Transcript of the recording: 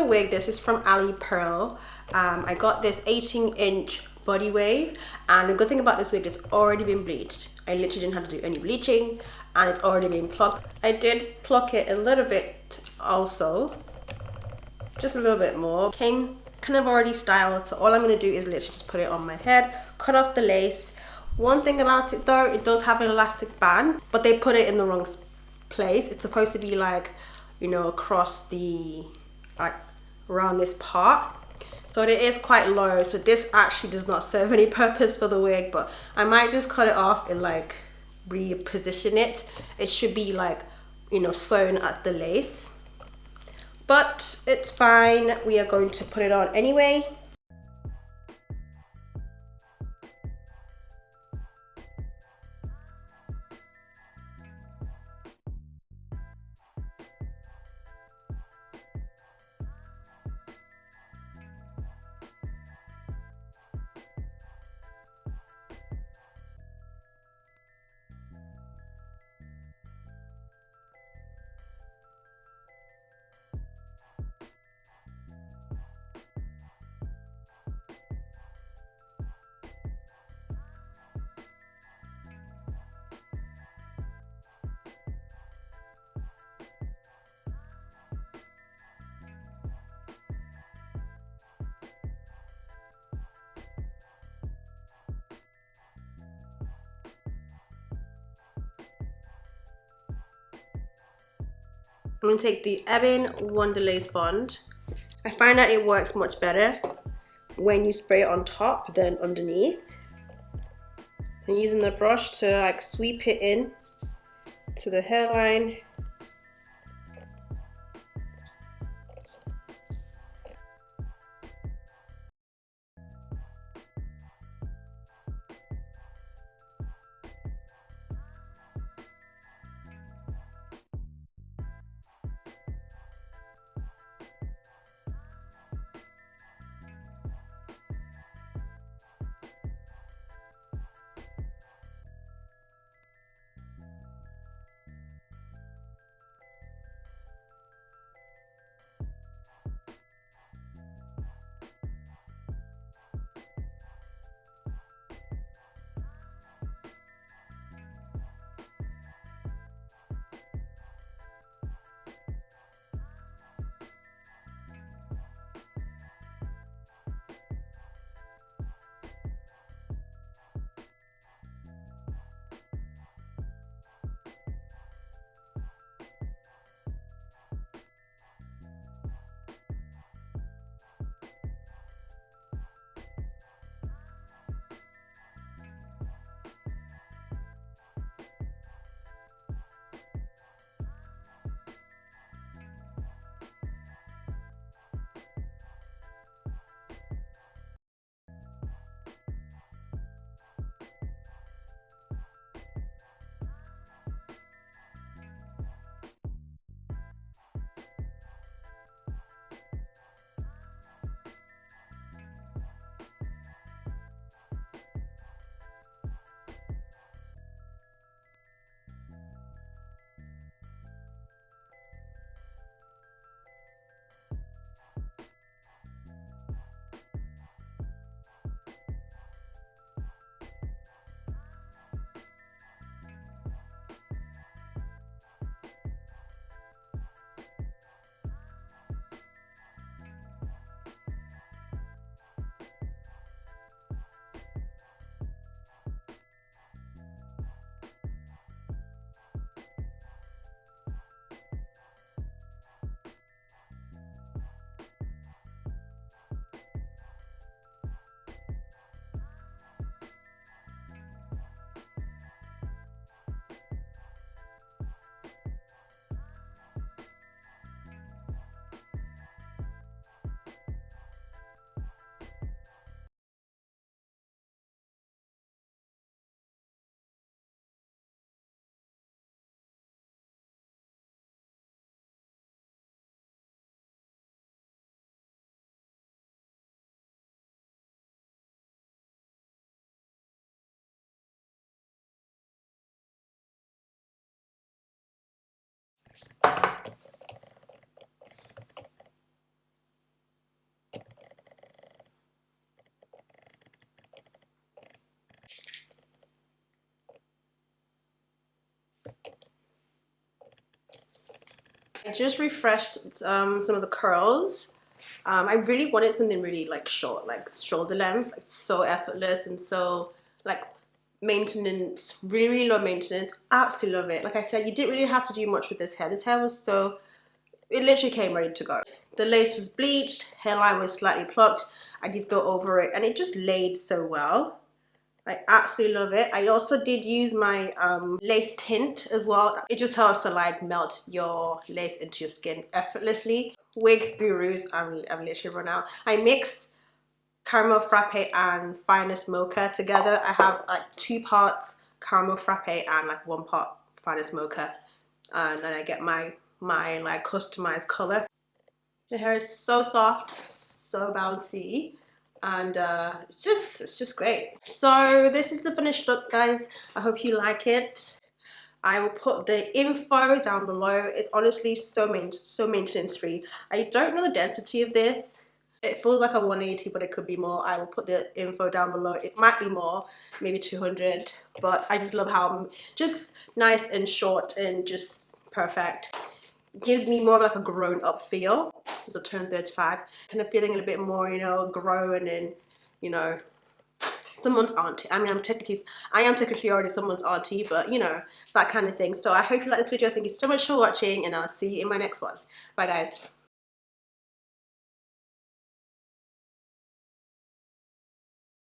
wig. This is from Ali Pearl. I got this 18-inch body wave, and the good thing about this wig is it's already been bleached. I literally didn't have to do any bleaching, and it's already been plucked. I did pluck it a little bit also, just a little bit more. Came kind of already styled, so all I'm going to do is literally just put it on my head, cut off the lace. One thing about it though, it does have an elastic band, but they put it in the wrong place. It's supposed to be like, you know, across the, like around this part. So it is quite low, so this actually does not serve any purpose for the wig, but I might just cut it off and like reposition it. It should be like, you know, sewn at the lace, but it's fine. We are going to put it on anyway. I'm going to take the Ebin Wonder Lace Bond. I find that it works much better when you spray it on top than underneath. I'm using the brush to like sweep it in to the hairline. I just refreshed some of the curls. I really wanted something really like short, like shoulder length. It's so effortless and so like maintenance, really, really low maintenance. Absolutely love it. Like I said, you didn't really have to do much with this hair. This hair was so, it literally came ready to go. The lace was bleached, hairline was slightly plucked. I did go over it and it just laid so well. I absolutely love it. I also did use my lace tint as well. It just helps to like melt your lace into your skin effortlessly. Wig gurus, I'm literally run out. I mix caramel frappe and finest mocha together. I have like 2 parts caramel frappe and like 1 part finest mocha, and then I get my like customized color. The hair is so soft, so bouncy, and it's just great. So this is the finished look, guys. I hope you like it. I will put the info down below. It's honestly so maintenance free. I don't know the density of this. It feels like a 180, but it could be more. I will put the info down below. It might be more, maybe 200, but I just love how just nice and short and just perfect. Gives me more of like a grown-up feel since I turned 35. Kind of feeling a little bit more, you know, grown and, you know, someone's auntie. I mean, I am technically already someone's auntie, but you know, it's that kind of thing. So I hope you like this video. Thank you so much for watching, and I'll see you in my next one. Bye, guys.